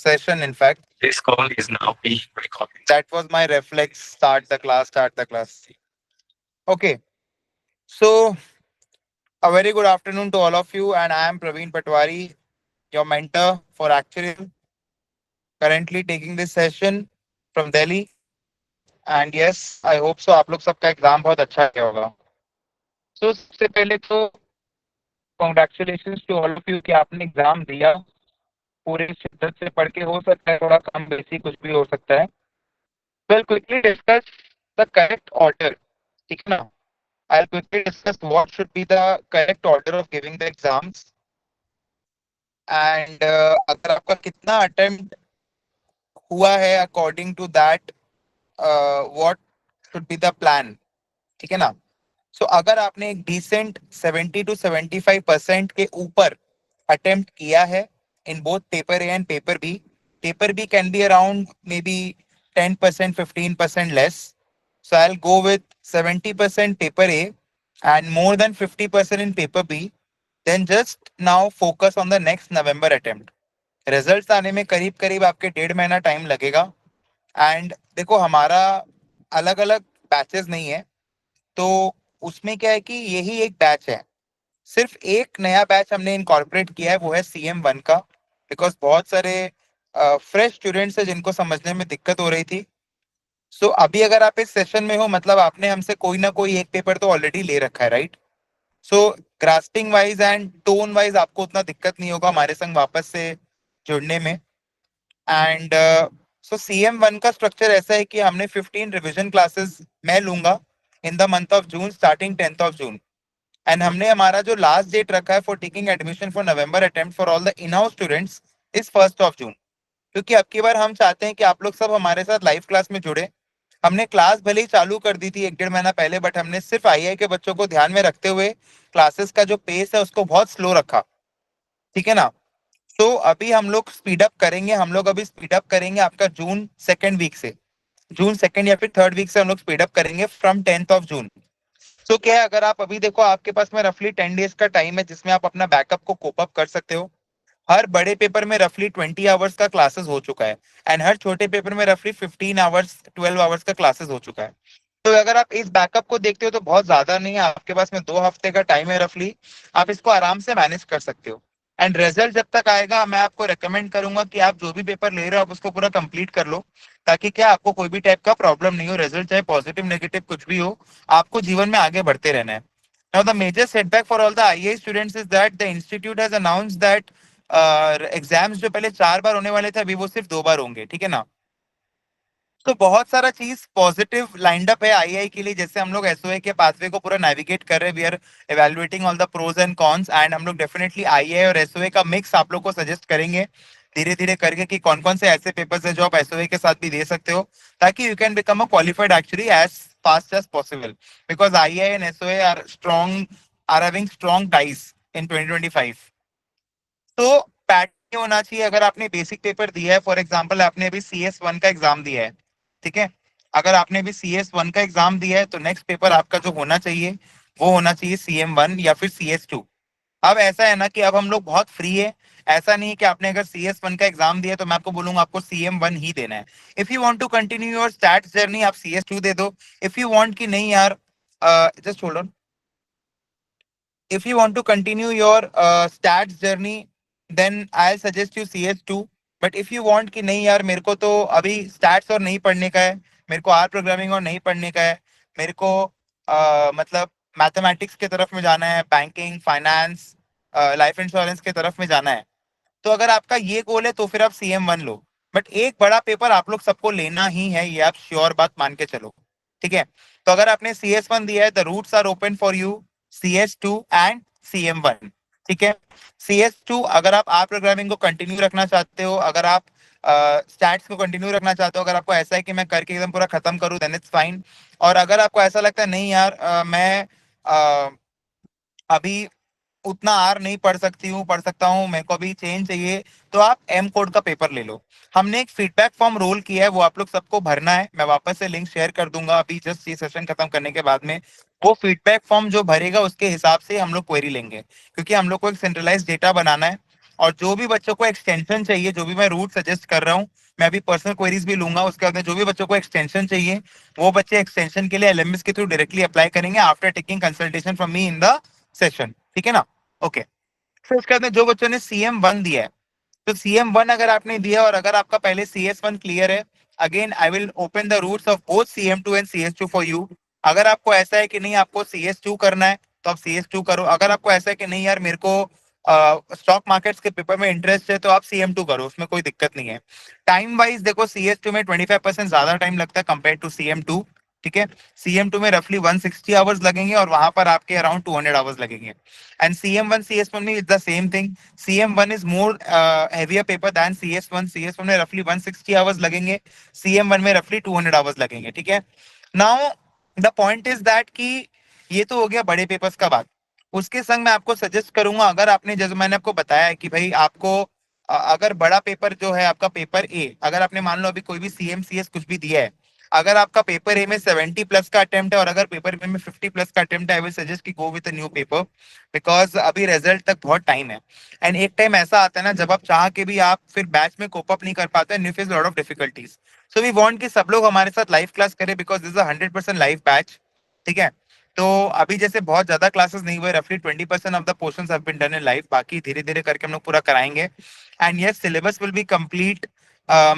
session, in fact. This call is now being recorded. That was my reflex. Start the class, start the class. Okay. So, a very good afternoon to all of you. And I am Praveen Patwari, your mentor for Actuarial, currently taking this session from Delhi. And yes, I hope so. आप लोग सबका exam बहुत अच्छा गया होगा. So, सबसे पहले तो congratulations to all of you कि आपने एग्जाम दिया. पूरे शिद्दत से पढ़ के हो सकता है थोड़ा कम बेसी कुछ भी हो सकता है. We'll quickly discuss the correct order. ठीक है ना? I'll quickly discuss what should be the correct order of giving the exams. And अगर आपका कितना attempt हुआ है according to that, what should be the plan. ठीक है ना? So अगर आपने एक decent 70 to 75% के ऊपर attempt किया है in both paper A and paper B can be around maybe 10%, 15% less. So I'll go with 70% paper A and more than 50% in paper B. Then just now focus on the next November attempt. Results आने में करीब करीब आपके 1.5 महीना time लगेगा. And देखो हमारा अलग अलग बैचेस नहीं है, तो उसमें क्या है कि यही एक बैच है. सिर्फ एक नया बैच हमने इनकॉर्पोरेट किया है, वो है CM1 का. बिकॉज बहुत सारे फ्रेश स्टूडेंट्स है जिनको समझने में दिक्कत हो रही थी. सो अभी अगर आप इस सेशन में हो मतलब आपने हमसे कोई ना कोई एक पेपर तो ऑलरेडी ले रखा है, right? So grasping wise and tone wise आपको उतना दिक्कत नहीं होगा हमारे संग वापस से जुड़ने में. एंड सो CM1 का स्ट्रक्चर ऐसा है कि हमने 15 रिविजन क्लासेस मैं लूंगा in the month of June starting 10th of June. And हमने हमारा जो लास्ट डेट रखा है for taking admission for November attempt for all the in house students is 1st of June. क्योंकि अब की बार हम चाहते हैं कि आप लोग सब हमारे साथ लाइव क्लास में जुड़े. हमने क्लास भले ही चालू कर दी थी 1 1.5 महीना पहले, बट हमने सिर्फ आई के बच्चों को ध्यान में रखते हुए क्लासेस का जो पेस है उसको बहुत स्लो रखा. ठीक है ना? तो अभी हम लोग स्पीड अप करेंगे. हम लोग अभी स्पीड अप करेंगे आपका जून सेकेंड वीक से, जून सेकेंड या फिर थर्ड वीक से हम लोग स्पीड अप करेंगे फ्रॉम 10th ऑफ जून. तो क्या है, अगर आप अभी देखो आपके पास में रफली 10 days का टाइम है जिसमें आप अपना बैकअप को कोप अप कर सकते हो. हर बड़े पेपर में रफली 20 hours का क्लासेस हो चुका है एंड हर छोटे पेपर में रफली 15 hours 12 hours का क्लासेस हो चुका है. तो अगर आप इस बैकअप को देखते हो तो बहुत ज्यादा नहीं है, आपके पास में 2 हफ्ते का टाइम है रफली. आप इसको आराम से मैनेज कर सकते हो. एंड रिजल्ट जब तक आएगा मैं आपको रेकमेंड करूंगा कि आप जो भी पेपर ले रहे हो आप उसको पूरा कंप्लीट कर लो, ताकि क्या आपको कोई भी टाइप का प्रॉब्लम नहीं हो. रिजल्ट चाहे पॉजिटिव नेगेटिव कुछ भी हो, आपको जीवन में आगे बढ़ते रहना है. Now the major setback for all the IA students is that the institute has announced that exams जो पहले 4 बार होने वाले थे अभी वो सिर्फ 2 बार होंगे. ठीक है ना? तो बहुत सारा चीज पॉजिटिव लाइंड अप है आईआई के लिए. जैसे हम लोग एसओए के पाथवे को पूरा नेविगेट कर रहे हैं. We are evaluating all the pros and cons and हम लोग डेफिनेटली आईआई और एसओए का मिक्स आप लोग को सजेस्ट करेंगे धीरे धीरे करके कि कौन कौन से ऐसे पेपर्स है जो आप एसओए के साथ भी दे सकते हो, ताकि you can become a qualified actually as fast as possible. Because II and SOA are strong, are having strong ties in 2025. तो पैटर्न होना चाहिए. अगर आपने बेसिक पेपर दिया है, फॉर एग्जांपल आपने अभी CS1 का एग्जाम दिया है, ठीक है? अगर आपने अभी CS1 का एग्जाम दिया है तो नेक्स्ट पेपर आपका जो होना चाहिए वो होना चाहिए CM1 या फिर CS2. अब ऐसा है ना कि अब हम लोग बहुत फ्री है. ऐसा नहीं है कि आपने अगर CS1 का एग्जाम दिया तो मैं आपको बोलूंगा आपको CM1 ही देना है. If you want to continue your stats journey आप CS2 दे दो. इफ यू वांट कि नहीं यार, just hold on, if you want to continue your stats journey, then I'll suggest you CS2. But if you want कि नहीं यार मेरे को तो अभी stats और नहीं पढ़ने का है, मेरे को R प्रोग्रामिंग और नहीं पढ़ने का है, मेरे को मतलब मैथमेटिक्स के तरफ में जाना है, बैंकिंग फाइनेंस लाइफ इंश्योरेंस के तरफ में जाना है, तो अगर आपका ये गोल है तो फिर आप CM1 लो. बट एक बड़ा पेपर आप लोग सबको लेना ही है, ये आप श्योर बात मान के चलो. ठीक है? तो अगर आपने CS1 दिया है, the routes are open for you CS2 and CM1. ठीक है? CS2 अगर आप आर प्रोग्रामिंग को कंटिन्यू रखना चाहते हो, अगर आप स्टैट्स को कंटिन्यू रखना चाहते हो, अगर आपको ऐसा है कि मैं करके एकदम पूरा खत्म करूं, देन इट्स फाइन. और अगर आपको ऐसा लगता है नहीं यार मैं अभी उतना आर नहीं पढ़ सकती हूँ, पढ़ सकता हूँ, मेरे को अभी चेंज चाहिए, तो आप एम कोड का पेपर ले लो. हमने एक फीडबैक फॉर्म रोल किया है, वो आप लोग सबको भरना है. मैं वापस से लिंक शेयर कर दूंगा अभी जस्ट ये सेशन खत्म करने के बाद में. वो फीडबैक फॉर्म जो भरेगा उसके हिसाब से हम लोग क्वेरी लेंगे, क्योंकि हम लोग को एक सेंट्रलाइज डेटा बनाना है और जो भी बच्चों को एक्सटेंशन चाहिए, जो भी मैं रूट सजेस्ट कर रहा हूँ, मैं अभी पर्सनल क्वेरीज भी लूंगा, उसके बाद में जो भी बच्चों को एक्सटेंशन चाहिए वो बच्चे एक्सटेंशन के लिए एलएमएस के थ्रू डायरेक्टली अप्लाई करेंगे after taking consultation from me in the session, ठीक है ना? ओके। फिर उसके बाद में जो बच्चों ने CM1 दिया है, तो CM1 अगर आपने दिया और अगर आपका पहले CS1 क्लियर है, again I will open the routes of both CM2 and CS2 for you. अगर आपको ऐसा है कि नहीं आपको CS2 करना है तो आप CS2 करो, अगर आपको ऐसा है कि नहीं यार मेरे को स्टॉक मार्केट्स के पेपर में इंटरेस्ट है तो आप CM2 करो, उसमें कोई दिक्कत नहीं है। टाइम वाइज देखो CS2 में 25% ज्यादा टाइम लगता है कंपेयर टू CM2, ठीक है? CM2 में रफली 160 आवर्स लगेंगे और वहां पर आपके अराउंड 200 आवर्स लगेंगे। एंड CM1 CS1 में is the same thing. CM1 is more heavier paper than CS1। CS1 में roughly 160 hours लगेंगे, CM1 में roughly 200 hours लगेंगे, ठीक है? Now the point is that कि ये तो हो गया बड़े पेपर्स का बात। उसके संग मैं आपको सजेस्ट करूंगा, अगर आपने जैसे मैंने आपको बताया है कि भाई आपको अगर बड़ा पेपर जो है आपका पेपर ए, अगर आपने मान लो अभी कोई भी CM CS कुछ भी दिया है, अगर आपका पेपर ए में 70 प्लस का अटेम्प्ट है और अगर पेपर बी में 50 प्लस का अटेम्प्ट है, आई विल सजेस्ट कि go with a new paper, because अभी रिजल्ट तक बहुत टाइम है। एंड एक टाइम ऐसा आता है ना जब आप चाह के भी आप फिर बैच में कोप अप नहीं कर पाते and you face lot of difficulties. So we want कि सब लोग हमारे साथ लाइव क्लास करें because this is 100% live batch, ठीक है? तो अभी जैसे बहुत ज्यादा क्लासेस नहीं हुए, रफली 20% of the portions have been done in live, बाकी धीरे धीरे करके हम लोग पूरा कराएंगे। And yes, syllabus will be complete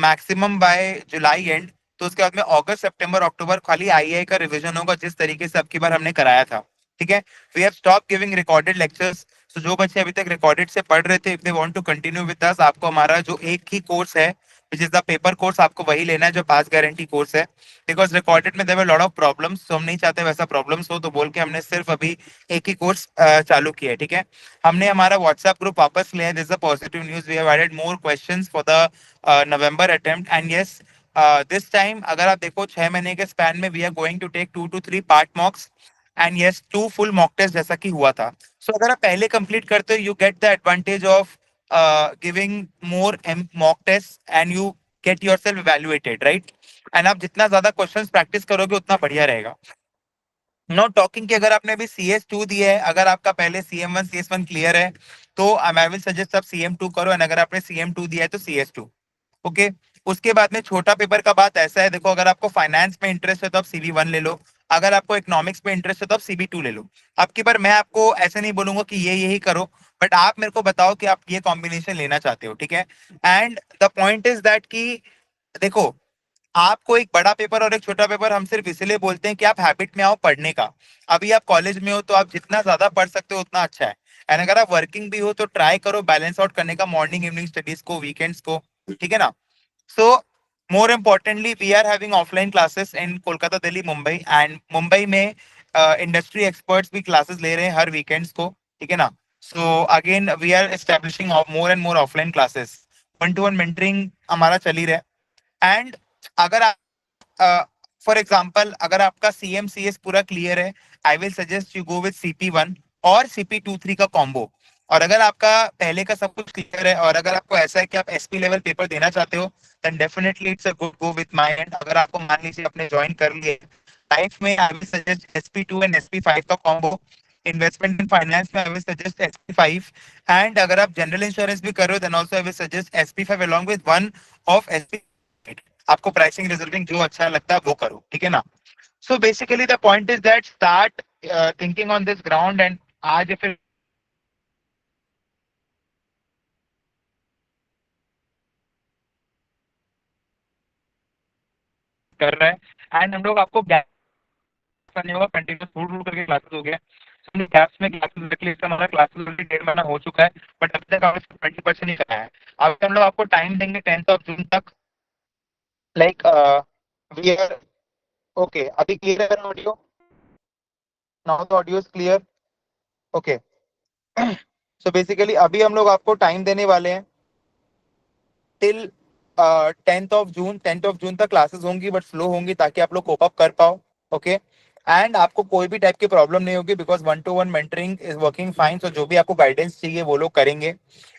maximum by July end. तो उसके बाद में अगस्त सितंबर अक्टूबर खाली आईआई का रिवीजन होगा जिस तरीके से अब की बार हमने कराया था, ठीक है? We have stop giving recorded lectures. तो जो बच्चे अभी तक रिकॉर्डेड से पढ़ रहे थे, if they want to continue with us, आपको हमारा जो एक ही कोर्स है which is the paper course, आपको वही लेना है जो पास गारंटी कोर्स है। बिकॉज रिकॉर्डेड में there were lot of problems, तो हम नहीं चाहते वैसा प्रॉब्लम्स हो, तो बोल के हमने सिर्फ अभी एक ही कोर्स चालू किया है, ठीक है? हमने हमारा व्हाट्सएप ग्रुप वापस लिया है, this is a positive news. We have added more questions for the November attempt and yes this time अगर आप देखो 6 महीने के स्पैन में we are going to take 2 to 3 part mocks and yes 2 full mock test जैसा कि हुआ था। सो अगर आप पहले कंप्लीट करते हो you get the advantage of giving more mock test and you get yourself evaluated, right? And आप जितना ज्यादा क्वेश्चंस प्रैक्टिस करोगे उतना बढ़िया रहेगा। नॉट टॉकिंग कि अगर आपने अभी CS2 दिया है, अगर आपका पहले CM1 CS1 क्लियर है तो आई विल सजेस्ट आप CM2 करो, एंड अगर आपने CM2 दिया है तो CS2, ओके? उसके बाद में छोटा पेपर का बात ऐसा है, देखो अगर आपको फाइनेंस में इंटरेस्ट है तो आप CV1 ले लो, अगर आपको इकोनॉमिक्स में इंटरेस्ट है तो आप CV2 ले लो। अब की बार मैं आपको ऐसे नहीं बोलूंगा कि ये यही करो, बट आप मेरे को बताओ कि आप ये कॉम्बिनेशन लेना चाहते हो, ठीक है? And the point is that कि देखो, आपको एक बड़ा पेपर और एक छोटा पेपर हम सिर्फ इसलिए बोलते हैं कि आप हैबिट में आओ पढ़ने का। अभी आप कॉलेज में हो तो आप जितना ज्यादा पढ़ सकते हो उतना अच्छा है। एंड अगर आप वर्किंग भी हो तो ट्राई करो बैलेंस आउट करने का, मॉर्निंग इवनिंग स्टडीज को, वीकेंड्स को, ठीक है ना? So more importantly we are having offline classes in Kolkata, Delhi, Mumbai, and Mumbai में इंडस्ट्री एक्सपर्ट्स भी क्लासेस ले रहे हैं हर वीकेंड्स को, ठीक है ना? So again we are establishing more and more offline classes. 1-to-1 mentoring हमारा चल ही रहा है। एंड अगर आप फॉर एग्जाम्पल अगर आपका CM CS पूरा क्लियर है, आई will suggest you go with CP1 और CP2-3 का कॉम्बो। और अगर आपका पहले का सब कुछ क्लियर है और अगर आपको ऐसा है कि आप SP लेवल पेपर देना चाहते हो, then definitely it's a good go with my end. अगर आपको मान लीजिए आपने ज्वाइन कर लिए लाइफ में, आई will suggest SP2 and SP5 का कॉम्बो। इन्वेस्टमेंट इन फाइनेंस में आई विल सजेस्ट SP5, एंड अगर आप जनरल इंश्योरेंस भी कर रहे हो then also I will suggest SP5 along with one of SP। आपको प्राइसिंग रिजर्विंग जो अच्छा लगता है वो करो, ठीक है ना? So basically the point is that start thinking on this ground, and आज फिर कर रहा है। एंड हम लोग आपको गैप करने होगा, कंटिन्यूस फुल फुल करके क्लासेस हो गया। गैप्स में क्लासेस रख लिए, हमारा क्लासेस ऑलरेडी 1.5 महीना हो चुका है, बट अभी तक हमने 20% ही कराया है। अब हम लोग आपको टाइम देंगे 10th of June तक, लाइक वी आर ओके। अभी क्लियर है audio? Now the audio is clear, okay? So basically अभी हम लोग आपको टाइम देने वाले हैं till 10th of June। 10th of June तक क्लासेस होंगी बट स्लो होंगी ताकि आप लोग कोप अप कर पाओ, ओके? एंड आपको कोई भी टाइप की प्रॉब्लम नहीं होगी because 1-to-1 mentoring is working fine. So जो भी आपको गाइडेंस चाहिए वो लोग करेंगे।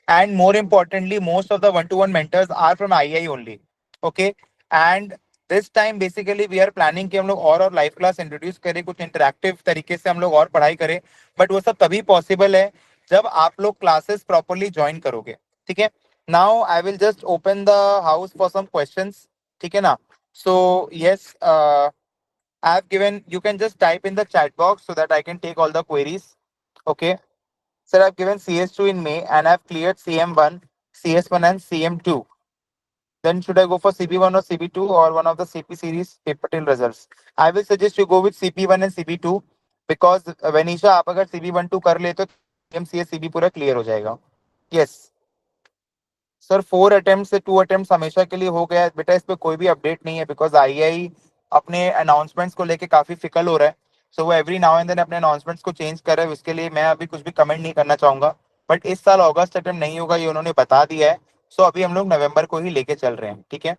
And more importantly most of the 1-to-1 mentors are from III only, okay? And this time basically we are planning कि हम लोग और लाइव क्लास इंट्रोड्यूस करें, कुछ इंटरेक्टिव तरीके से हम लोग और पढ़ाई करें, बट वो सब तभी पॉसिबल है जब आप लोग क्लासेस प्रॉपरली ज्वाइन करोगे। ठीक है. Now I will just open the house for some questions. ठीक है ना. So yes, I have given, you can just type in the chat box so that I can take all the queries. Okay. Sir, I've given CS2 in May and I've cleared CM1, CS1 and CM2. Then should I go for CP1 or CP2 or one of the CP series paper till results? I will suggest you go with CP1 and CP2, because Venisha, आप अगर CP1 2 कर ले तो MCS CP पूरा clear हो जाएगा. Yes. Sir 4 attempt से 2 attempt हमेशा के लिए हो गया है बेटा. इस पे कोई भी अपडेट नहीं है, बिकॉज आई अपने अनाउंसमेंट्स को लेके काफी फिकल हो रहा है. सो वो एवरी नाउ एंड देन अपने अनाउंसमेंट्स को चेंज कर रहा है. उसके लिए मैं अभी कुछ भी कमेंट नहीं करना चाहूंगा. बट इस साल अगस्त अटेम्प्ट नहीं होगा, ये उन्होंने बता दिया है. सो अभी हम लोग नवंबर को ही लेके चल रहे हैं. ठीक है.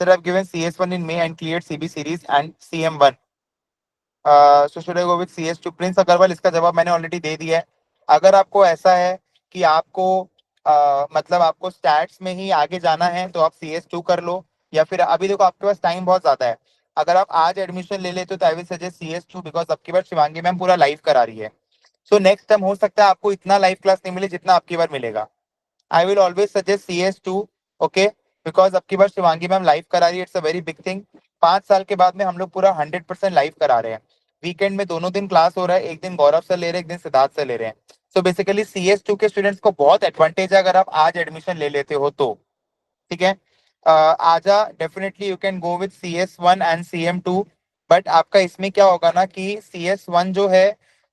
Sir I given CS1 in May and clear CB series and CM1. So should I go with CS2? Prince Agarwal, इसका जवाब मैंने ऑलरेडी दे दिया है. अगर आपको ऐसा है कि आपको मतलब आपको स्टैट्स में ही आगे जाना है तो आप CS2 कर लो. या फिर अभी देखो आपके पास टाइम बहुत ज्यादा है. अगर आप आज एडमिशन ले लेते हो तो आई विल सजेस्ट CS2, बिकॉज अब की बार शिवांगी मैम पूरा लाइव करा रही है. सो नेक्स्ट टाइम हो सकता है आपको इतना लाइव क्लास नहीं मिले जितना आपकी बार मिलेगा. I will always suggest CS2. Okay. Because अब की बार शिवांगी मैम लाइव करा रही है. It's a very big thing. 5 साल के बाद में हम लोग पूरा 100% लाइव करा रहे हैं. वीकेंड में दोनों दिन क्लास हो रहा है. एक दिन गौरव सर ले रहे हैं, एक दिन सिद्धार्थ सर ले रहे हैं. सो बेसिकली CS2 के स्टूडेंट्स को बहुत एडवांटेज है अगर आप आज एडमिशन ले लेते हो तो. ठीक है. आजा definitely you can go with CS1 and CM2. But आपका इसमें क्या होगा ना कि CS1 जो है,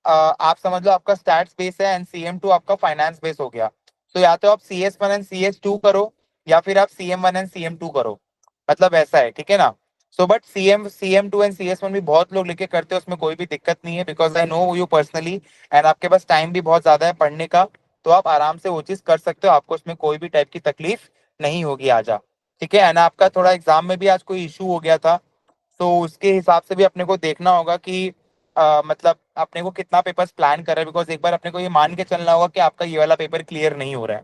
आप समझ लो आपका स्टैट्स बेस है एंड CM2 आपका फाइनेंस बेस हो गया. तो या तो आप CS1 एंड CS2 करो, या फिर आप CM1 एंड CM2 करो. मतलब ऐसा है. ठीक है ना. So but CM2 and CS1 भी बहुत लोग लेके करते हैं, उसमें कोई भी दिक्कत नहीं है, because I know you personally. And आपके पास टाइम भी बहुत ज्यादा है पढ़ने का. तो आप आराम से वो चीज कर सकते हो. आपको उसमें कोई भी टाइप की तकलीफ नहीं होगी. आजा. ठीक है. एंड आपका थोड़ा एग्जाम में भी आज कोई इशू हो गया था, तो उसके हिसाब से भी अपने को देखना होगा कि मतलब अपने को कितना पेपर्स प्लान कर रहे हैं, बिकॉज एक बार अपने को ये मान के चलना होगा कि आपका ये वाला पेपर क्लियर नहीं हो रहा है.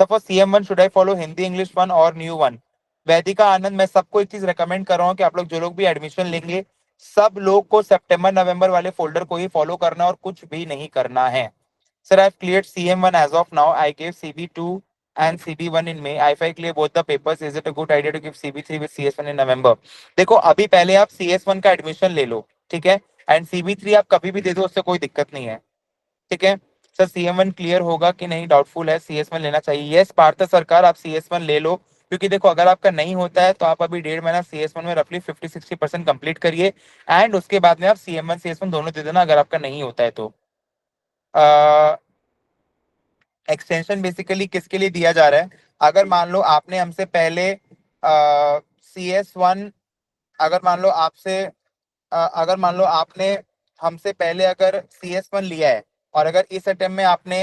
Suppose CM1 should I follow Hindi English one और न्यू वन? वैदिका आनंद, मैं सबको एक चीज रेकमेंड कर रहा हूँ कि आप लोग जो लोग भी एडमिशन लेंगे, सब लोग को सितंबर नवंबर वाले फोल्डर को ही फॉलो करना है और कुछ भी नहीं करना है. Sir I clear CM1 as of now. I give CB2 and CB1 in May. If I clear both the papers, is it a good idea to give CB3 with CS1 in November? देखो अभी पहले आप CS1 का admission ले लो. ठीक है. And CB3 आप कभी भी दे दो, उससे कोई दिक्कत नहीं है. ठीक है. सर CM1 क्लियर होगा कि नहीं, डाउटफुल है, CS1 लेना चाहिए. यस पार्थ सरकार, आप CS1 ले लो. क्योंकि देखो अगर आपका नहीं होता है तो आप अभी 1.5 महीना CS1 में रफली 50-60% कंप्लीट करिए. एंड उसके बाद में आप CM1 CS1 दोनों दे देना अगर आपका नहीं होता है तो. एक्सटेंशन बेसिकली किसके लिए दिया जा रहा है? अगर मान लो आपने हमसे पहले CS1, अगर मान लो आपसे अगर मान लो आपने हमसे पहले अगर CS1 लिया है, और अगर इस अटेम्प्ट में आपने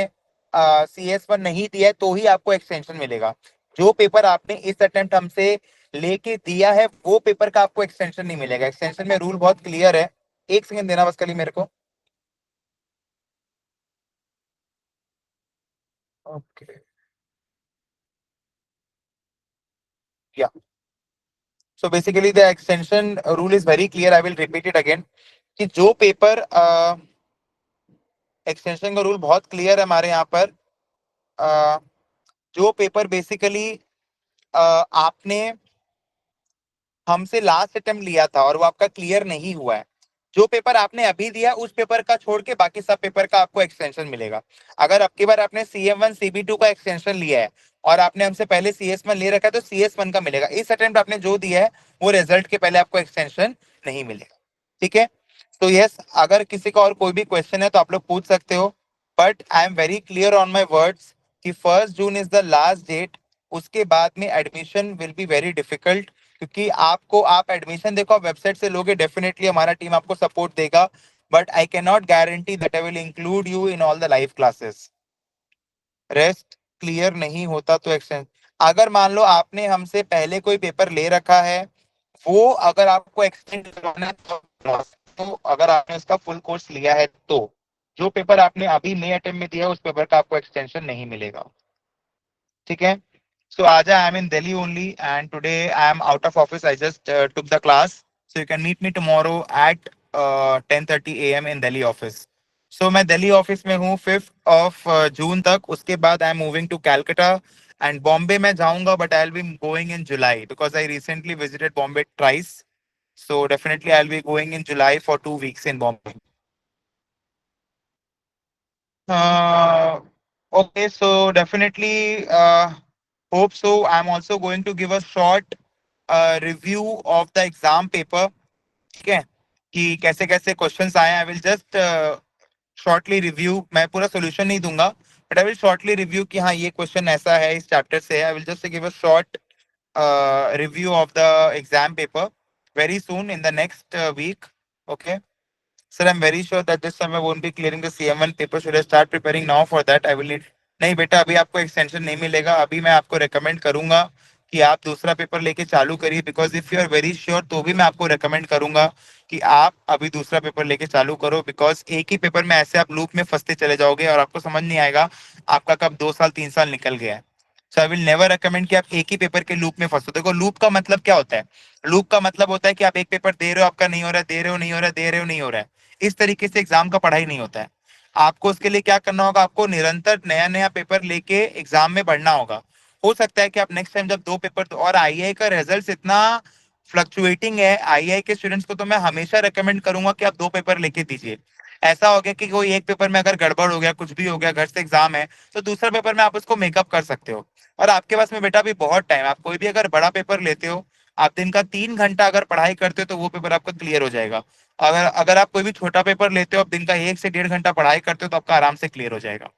CS1 नहीं दिया है, तो ही आपको एक्सटेंशन मिलेगा. जो पेपर आपने इस अटेम्प्ट हमसे लेके दिया है वो पेपर का आपको एक्सटेंशन नहीं मिलेगा. एक्सटेंशन में रूल बहुत क्लियर है. एक सेकंड देना बस कली मेरे को. ओके. या. सो basically the extension rule is very clear. I will repeat it again. कि जो पेपर एक्सटेंशन का रूल बहुत क्लियर है हमारे यहाँ पर. अ, जो पेपर बेसिकली आपने हमसे लास्ट अटेम्प्ट लिया था और वो आपका क्लियर नहीं हुआ है, जो पेपर आपने अभी दिया उस पेपर का छोड़ के बाकी सब पेपर का आपको एक्सटेंशन मिलेगा. अगर अब की बार आपने CM1 CB2 का एक्सटेंशन लिया है और आपने हमसे पहले CS1 ले रखा है तो CS1 का मिलेगा. इस अटेम्प्ट आपने जो दिया है वो रिजल्ट के पहले आपको एक्सटेंशन नहीं मिलेगा. ठीक है. तो यस, अगर किसी का और कोई भी क्वेश्चन है तो आप लोग पूछ सकते हो. But I am very clear on my words कि 1 June is the last date. उसके बाद में admission will be very difficult. क्योंकि आपको, आप एडमिशन देखो, आप वेबसाइट से लोगे, डेफिनेटली हमारा टीम आपको सपोर्ट देगा. But I can not guarantee that I will include you in all the live classes. Rest clear नहीं होता तो एक्सटेंड. अगर मान लो आपने हमसे पहले कोई पेपर ले रखा है, वो अगर आपको एक्सटेंड करवाना है तो अगर आपने उसका फुल कोर्स लिया है तो जो पेपर आपने अभी मई अटेम्प्ट में दिया है उस पेपर का आपको एक्सटेंशन नहीं मिलेगा. ठीक है. So Aja, I'm in Delhi only, and today I am out of office. I just took the class, so you can meet me tomorrow at 10:30 a.m. in Delhi office. सो मैं Delhi office में हूँ 5 जून तक, उसके बाद I am moving to Calcutta and Bombay में जाऊंगा, but I will be going in July because I recently visited Bombay thrice. So definitely I'll be going in July for 2 weeks in Bombay. Okay, so definitely hope so. I'm also going to give a short review of the exam paper. ठीक है कि कैसे कैसे questions आए. आई will just shortly review. मैं पूरा solution नहीं दूंगा, but I will shortly review कि हाँ ये क्वेश्चन ऐसा है, इस चैप्टर से है. आई will just give a short review of the exam paper very soon in the next week. Okay. Sir, I'm very sure that this time I won't be clearing the CM1 paper. Should I start preparing now for that? I will need. नहीं बेटा, अभी आपको extension नहीं मिलेगा. अभी मैं आपको recommend करूंगा कि आप दूसरा पेपर लेके चालू करिए, because if you are very sure तो भी मैं आपको रेकमेंड करूंगा कि आप अभी दूसरा पेपर लेके चालू करो, बिकॉज एक ही पेपर में ऐसे आप लूप में फंसते चले जाओगे और आपको समझ नहीं आएगा आपका कब 2 साल 3 साल निकल गया है. सो आई विल नेवर रेकमेंड कि आप एक ही पेपर के लूप में फंसो. देखो लूप का मतलब क्या होता है. लूप का मतलब होता है कि आप एक पेपर दे रहे हो, आपका नहीं हो रहा है, दे रहे हो नहीं हो रहा है, दे रहे हो नहीं हो रहा है. इस तरीके से एग्जाम का पढ़ाई नहीं होता है. आपको उसके लिए क्या करना होगा, आपको निरंतर नया नया पेपर लेके एग्जाम में बढ़ना होगा. हो सकता है कि आप नेक्स्ट टाइम जब 2 पेपर और आईआई का रिजल्ट इतना फ्लक्चुएटिंग है, आईआई के स्टूडेंट्स को तो मैं हमेशा रेकमेंड करूंगा कि आप 2 पेपर लेके दीजिए. ऐसा हो गया कि कोई एक पेपर में अगर गड़बड़ हो गया, कुछ भी हो गया, घर से एग्जाम है, तो दूसरा पेपर में आप उसको मेकअप कर सकते हो. और आपके पास में बेटा भी बहुत टाइम. आप कोई भी अगर बड़ा पेपर लेते हो, आप दिन का 3 घंटा अगर पढ़ाई करते हो तो वो पेपर आपका क्लियर हो जाएगा. अगर अगर आप कोई भी छोटा पेपर लेते हो, आप दिन का 1 से 1.5 घंटा पढ़ाई करते हो, तो आपका आराम से क्लियर हो जाएगा.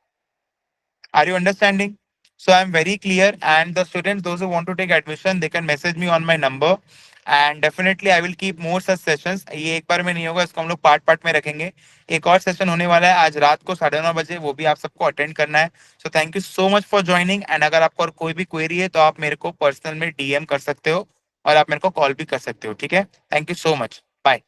Are you understanding? So I'm very clear. And the students, those who want to take admission, they can message me on my number. And definitely I will keep more such sessions. ये एक बार में नहीं होगा, इसको हम लोग part part में रखेंगे. एक और सेशन होने वाला है आज रात को 9:30 बजे, वो भी आप सबको अटेंड करना है. So thank you so much for joining. And अगर आपको और कोई भी क्वेरी है तो आप मेरे को पर्सनल में डीएम कर सकते हो और आप मेरे को कॉल भी कर सकते हो. ठीक है. Thank you so much. Bye.